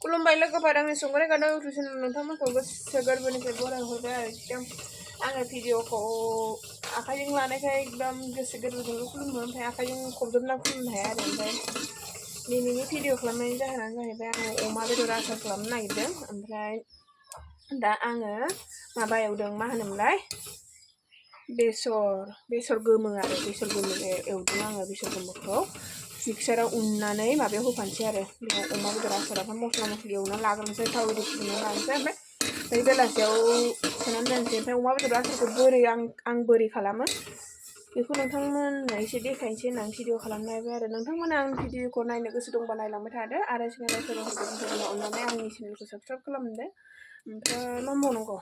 खुलुमबाय लोगोफोर आंनि संग्राय गादां इउटुब चेनेल नोंथांमोनखौ गोसो गोरबोनिफ्राय बरायहरबाय आरो एकदम आङो भिडिअखौ आखाइजों लानायखाय एकदम गोसो गोरबोजोंल' खुलुमो ओमफ्राय आखाइजों खबजोबना खुलुमनो हाया आरो ओमफ्राय दिनैनि भिडिअ खालामनायनि जाहोनानो जाहैबाय आङो अमा बेदर आसार खालामनो नागिरदों ओमफ्राय दा आङो माबा एवदों मा होनोमोनलाय बेसर गोमो आरो बेसर गोमो एवदों आङो बेसर गोमोखौ मिक्साराव उननानै माबायाव होफानोसै आरो बेयाव अमा बेदर आसाराव मस्ला मस्लि एवना लाग्रोनोसै थाव इदि फुदुंना लानोसै ओमफ्राय बेलासियाव सोनानै दोनसै ओमफ्राय अमा बेदर आसारखौ बोरै आं बोरै खालामो बेखौ नोंथांमोननो एसे देखायनोसै होननानै भिडिअ खालामनायबाय आरो नोंथांमोना आं भिडिअखौ नायनो गोसो दंबा नायलांबाय थादो आरो चेनेलाव सोरबाफोर अननानै आंनि चेनेलखौ साबस्क्राइब खालामदो ओमफ्राय मा मावनांगौ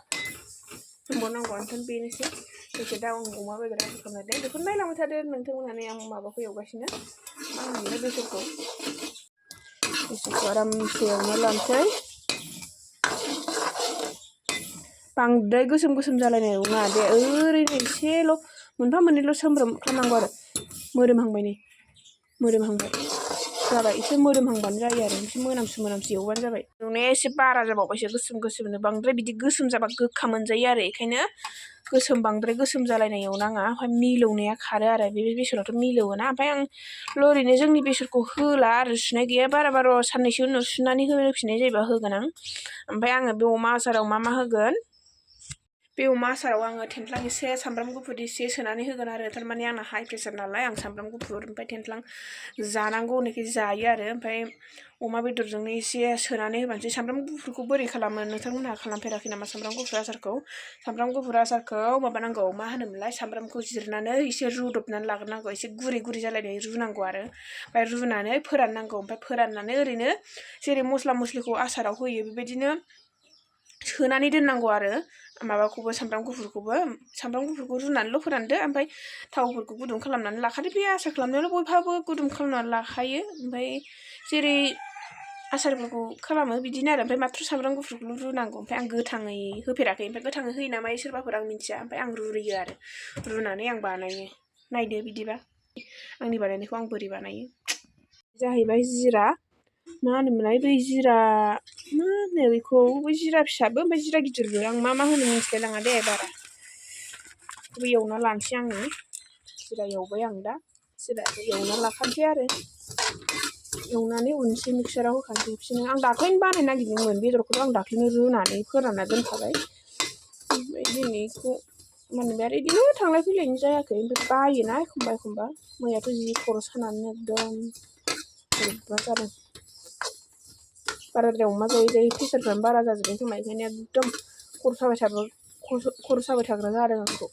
ओमफ्राय बेनोसै दसे दा आं अमा बेदर आसार खालामदों बेखौ नायलांबाय थादो नोंथांमोनहानो आं माबाखौ एवगासिनो मा होनोमोनलाय बेसरखौ आरामसे एवना लानोसै बांद्राय गोसोम जालायनाय नङा दे ओरैनो एसेल' मोनफा मोननैल' सोमब्रोम खालामनांगौ आरो मोदोमहांबाय जाबाय एसे मोदोमहांबानो जायो आरो एसे मोनामसु एवबानो जाबाय एवनाया एसे बारा जाबावबायसो गोसोमनो बांद्राय बिदि गोसोम जाबा गोखा मोनजायो आरो बेखायनो बांद्राय गोसोम जालायनाय एवनाङा ओमफ्राय मिलौनाया खारो आरो बे बेसरावथ' मिलौवोना ओमफ्राय आं ओरैनो जोंनि बेसरखौ होला आरो सुनाय गैया बारा साननैसो उनाव सुनानै होफिननाय जायोबा होगोन आं ओमफ्राय आङो बे अमा आसाराव मा होगोन बे अमा आसाराव आङो थेन्थ्लां एसे सामब्राम गुफुर एसे सोनानै होगोन आरो थारमाने आंना हाइ प्रेसार नालाय आं सामब्राम गुफुर ओमफ्राय थेन्थ्लां जानांगौ होननायखाय जायो आरो ओमफ्राय अमा बेदरजोंनो एसे सोनानै होबानोसै सामब्राम गुफुरखौ बोरै खालामो नोंथांमोनहा खालामफेराखै नामा सामब्राम गुफुर आसारखौ माबानांगौ मा होनोमोनलाय सामब्रामखौ जिरनानै एसे रुदबनानै लाग्रोनांगौ एसे गुरै जालायनाय रुनांगौ आरो ओमफ्राय रुनानै फोराननांगौ ओमफ्राय फोराननानै ओरैनो जेरै मस्ला मस्लिखौ आसाराव होयो बेबायदिनो सोनानै दोननांगौ आरो माबाखौबो सामब्राम गुफुरखौ रुनानैल' फोरानदो ओमफ्राय थावफोरखौ गुदुं खालामनानै लाखादो बे आसार खालामनायावनो बयहाबो गुदुं खालामनानै लाखायो ओमफ्राय जेरै आसारफोरखौ खालामो बिदिनो आरो ओमफ्राय माथ्र' सामब्राम गुफुरखौल' रुनांगौ ओमफ्राय आं गोथाङै होफेराखै ओमफ्राय गोथाङै होयो नामा सोरबाफोर आं मिन्थिया ओमफ्राय आं रुयो आरो रुनानै आं बानायो नायदो बिदिबा आंनि बानायनायखौ आं बोरै बानायो जाहैबाय जिरा मा होनोमोनलाय बै जिरा मा होनो बेखौ बै जिरा फिसाबो ओमफ्राय जिरा गिदिरबो आं मा होनो मिन्थिलायलाङा दे बारा बेखौबो एवना लानोसै आङो जिरा एवबाय आं दा जिराखौ एवना लाखानोसै आरो एवनानै उनसै मिक्साराव होखानोसै खेबसेनो आं दाख्लैनो बानायनो नागिरदोंमोन बेदरखौथ' आं दाख्लैनो रुनानै फोरानना दोनखाबाय ओमफ्राय दिनैखौ मोनबाय आरो बिदिनो थांलाय फैलायनि जायाखै ओमफ्राय बायोना एखमबा मैयाथ' जि खर' सानानै एकदम बोरैबा जादों बाराद्राय अमा जायै प्रेसारफ्रानो बारा जाजोबबाय खोमा बेखायनो एकदम खर' साबाय थाग्रा जादों आंखौ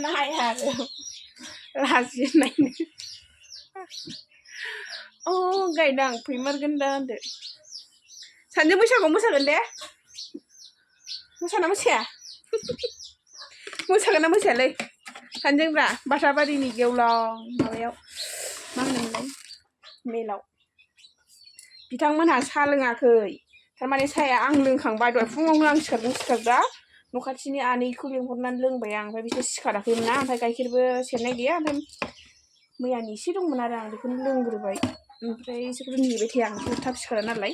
नाया आरो लाजिनायनो गायदां फैमारगोन दा होनदो सानैजों बैसागुआव मोसागोन दे मोसाना मोसाया मोसागोन ना मोसायालै सानैजों बासाबारिनि गेवलां माबायाव मा होनोमोनलाय मेलाव बिथांमोनहा साहा लोङाखै थारमाने साहाया आं लोंखांबाय दहाय फुङावनो आं सिखारदा न' खाथिनि आनैखौ लेंहरनानै लोंबाय आं ओमफ्राय बिसोर सिखाराखैमोन ना ओमफ्राय गाइखेरबो सेरनाय गैया ओमफ्राय मैयानि एसे दंमोन आरो आं बेखौनो लोंग्रोबाय ओमफ्राय इसोरखौथ' नेबाय थाया आं थाब सिखारा नालाय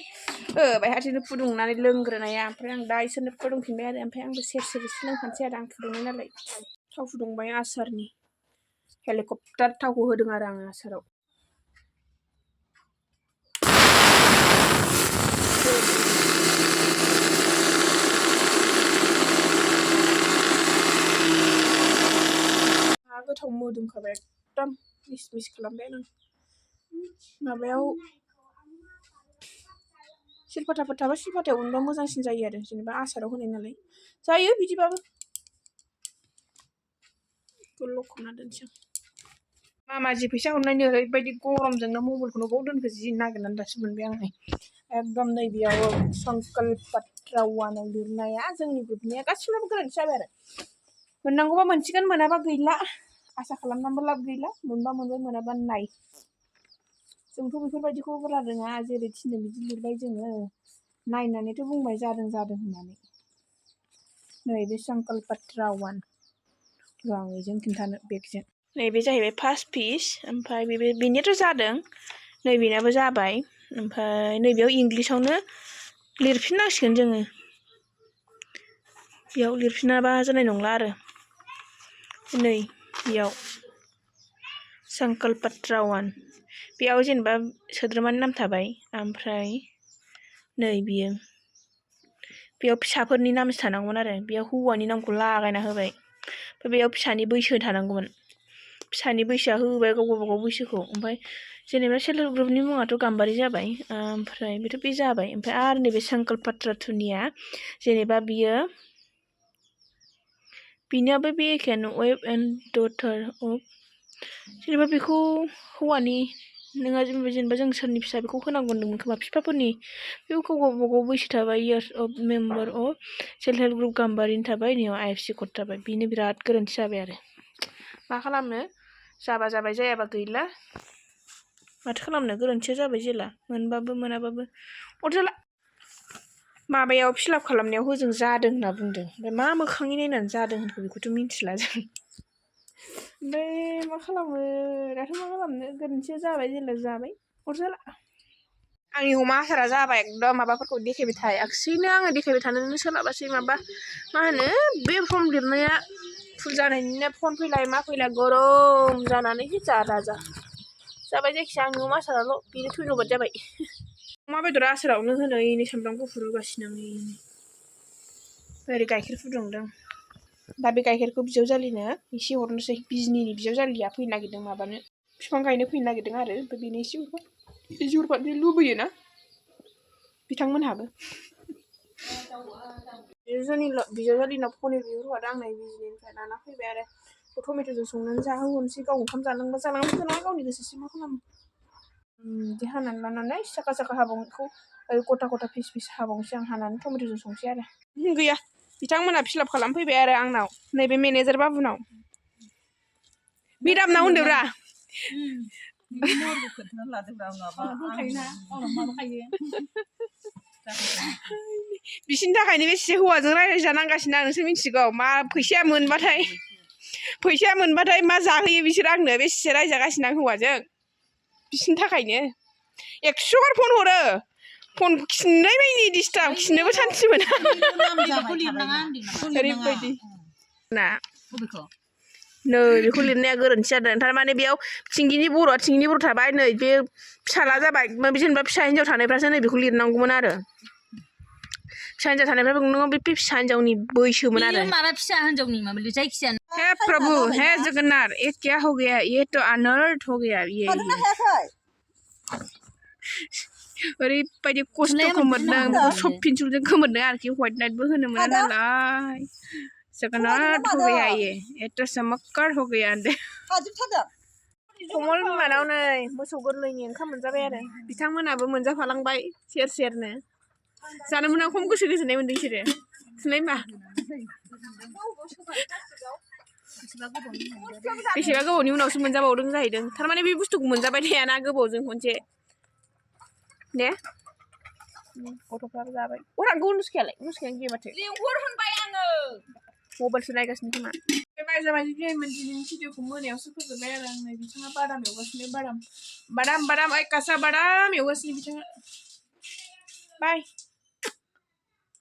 बाय हारसिंनो फुदुंनानै लोंग्रोनाया ओमफ्राय आं दा इसोरनो फुदुंफिनबाय आरो ओमफ्राय आंबो सेरसे लोंखानोसै आरो आं फुदुंनाय नालाय थाव फुदुंबाय आसारनि हेलिकप्टार थावखौ होदों आरो आं आसाराव गोथाव मोदोमखाबाय एकदम मिस खालामबाय आं माबायाव सिलपाथाफोर थाबा सिलपाथायाव उनबा मोजांसिन जायो आरो जेनेबा आसाराव होनाय नालाय जायो बिदिबाबो लखबना दोनसै आं मामा जि फैसा हरनायनि ओरैबायदि गरमजोंनो मबाइलखौनो बाव दोनखो जि नागिरनानै दासो मोनबाय आं एकदम नैबेयाव संकल्प रावानाव लिरनाया जोंनि ग्रुपनिया गासिबो गोरोन्थि जाबाय आरो मोननांगौबा मोनसिगोन मोनाबा गैला आसा खालामनानैबो लाब गैला मोनबा मोनबाय मोनाबा नाय जोंथ' बेफोरबायदिखौ बारा रोङा जेरै थिनो बिदि लिरबाय जोङो नायनानैथ' बुंबाय जादों होननानै नैबे संकल्पत्र 1 र' आं बेजों खिन्थानो बेगजों नैबे जाहैबाय फार्स्ट पिस ओमफ्राय बेनियाथ' जादों नैबेनाबो जाबाय ओमफ्राय नैबेयाव इंलिसावनो लिरफिननांसिगोन जोङो बेयाव लिरफिनाबा जानाय नंला आरो नै बेयाव संकल्पत्र 1 बेयाव जेनेबा सोद्रोमानि नाम थाबाय ओमफ्राय नै बियो बेयाव फिसाफोरनि नामसो थानांगौमोन आरो बेयाव हौवानि नामखौ लागायना होबाय ओमफ्राय बेयाव फिसानि बैसो थानांगौमोन फिसानि बैसोआ होबाय गावबागाव बैसोखौ ओमफ्राय जेनेबा सेल्फ हेल्प ग्रुपनि मुङाथ' गाम्बारि जाबाय ओमफ्राय बेथ' बे जाबाय ओमफ्राय आरो नैबे संकल्पत्र 2निया जेनेबा बियो बिनियाबो बे एखेयानो वाइफ एन्ड डटार अफ जेनेबा बेखौ हौवानि नोङा जेनेबा जों सोरनि फिसा बेखौ होनांगौ होनदोंमोन खोमा बिफाफोरनि बेखौ गावबागाव बैसो थाबाय years of member of self help group गाम्बारिनि थाबाय नैयाव IFC कड थाबाय बेनो बिराद गोरोन्थि जाबाय आरो मा खालामनो जाबाय जायाबा गैला माथो खालामनो गोरोन्थिया जाबाय जेला मोनबाबो मोनाबाबो अरजाला माबायाव फिलआप खालामनायाव होजों जादों होनना बुंदों ओमफ्राय मा मोखाङै नायनानै जादों होनखो बेखौथ' मिन्थिला जों ओमफ्राय मा खालामो दाथ' मा खालामनो गोरोन्थिया जाबाय जेला जाबाय अरजाला आंनि अमा आसारा जाबाय एकदम माबाफोरखौ देखायबाय थायाखिसैनो आङो देखायबाय थानोनो सोलाबासै माबा मा होनो बे फर्म लिरनाया फुल जानायनिनो फन फैलाय मा फैलाय गरम जानानै जा जाबाय जायखिजाया आंनि अमा आसाराल' बेनो धन्यबाद जाबाय अमा बेदर आसारावनो होनो इनै सामब्राम गुफुर रुगासिनो आं ओरै गाइखेर फुदुंदों दा बे गाइखेरखौ बिजावजालिनो एसे हरनोसै बिजनिनि बिजावजालिया फैनो नागिरदों माबानो बिफां गायनो फैनो नागिरदों आरो ओमफ्राय बेनो एसे हरबाय लुबैयोना बिथांमोनहाबो बिजावजालिनाव पनिर बिहरखादों आंनो बिजनिनिफ्राय लाना फैबाय आरो टमेट'जों संनानै जाहोहरनोसै गाव ओंखाम जालांबा गावनि गोसोसै मा खालामो बिदि हानानै लानानै साखा हाबावनायखौ गथा फिस हाबावनोसै आं हानानै टमेट'जों संसै आरो गैया बिथांमोनहा फिलआप खालामफैबाय आरो आंनाव नैबे मेनेजार बाबुनाव मेदामनाव होनदोब्रा बिसिनि थाखायनो बेसे हौवाजों रायज्लायजानांगासिनो आं नोंसोर मिथिगौ मा फैसाया मोनबाथाय मा जाहोयो बिसोर आंनो बेसे रायजागासिनो आं हौवाजों बिसिनि थाखायनो 100 बार फन हरो फन खिन्नै बायदि डिस्टार्ब खिनोबो सान्थि मोना ओरैबायदि ना नै बेखौ लिरनाया गोरोन्थि जादों थारमाने बेयाव थिंगिनि बर' थाबाय नै बे फिसाला जाबाय जेनेबा फिसा हिन्जाव थानायफ्रासो नै बेखौ लिरनांगौमोन आरो फिसा हिन्जाव थानायफ्रा नोङो बे फिसा हिन्जावनि बैसोमोन आरो माबा फिसा हिन्जावनि माबालै जायखिजाया हे प्रभु हे जगन्नाथ ये क्या हो गया ये तो अनर्थ हो गया ये ओरैबायदि खस्थ'खौ मोनदों बेखौ सफिनजों खोमोरदों आरोखि हवाइट नाइटबो होनो मोना नालाय जगन्नाथ हो गया ये तो चमत्कार हो गया होनदों कमल बिमानाव नै मोसौ गोरलैनि ओंखाम मोनजाबाय आरो बिथांमोनाबो मोनजाफालांबाय सेरनो जानो मोना खम गोजोननाय मोनदों बिसोरो थुनाय मा बेसेबा गोबावनि उनावसो मोनजाबावदों जाहैदों थारमाने बे बुस्थुखौ मोनजाबाय थायाना गोबावजों खनसे ने गथ'फ्राबो जाबाय मुसुखायानो गैया माथो लिंहर होनबाय आङो मबाइलसो नायगासिनो खोमा जाबाय दिनैनि भिडिअखौ मोनायावसो फोजोबबाय आरो आं नै बिथाङा बादाम एवगासिनो बादाम ओइ कासा बादाम एवगासिनो बिथाङा बाय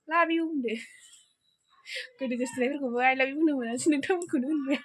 लाभ इउ होनदो गोदो गोसोथोनायफोरखौबो आइ लाभ इउ होनो मोनासै नोंथांमोनखौनो होनबाय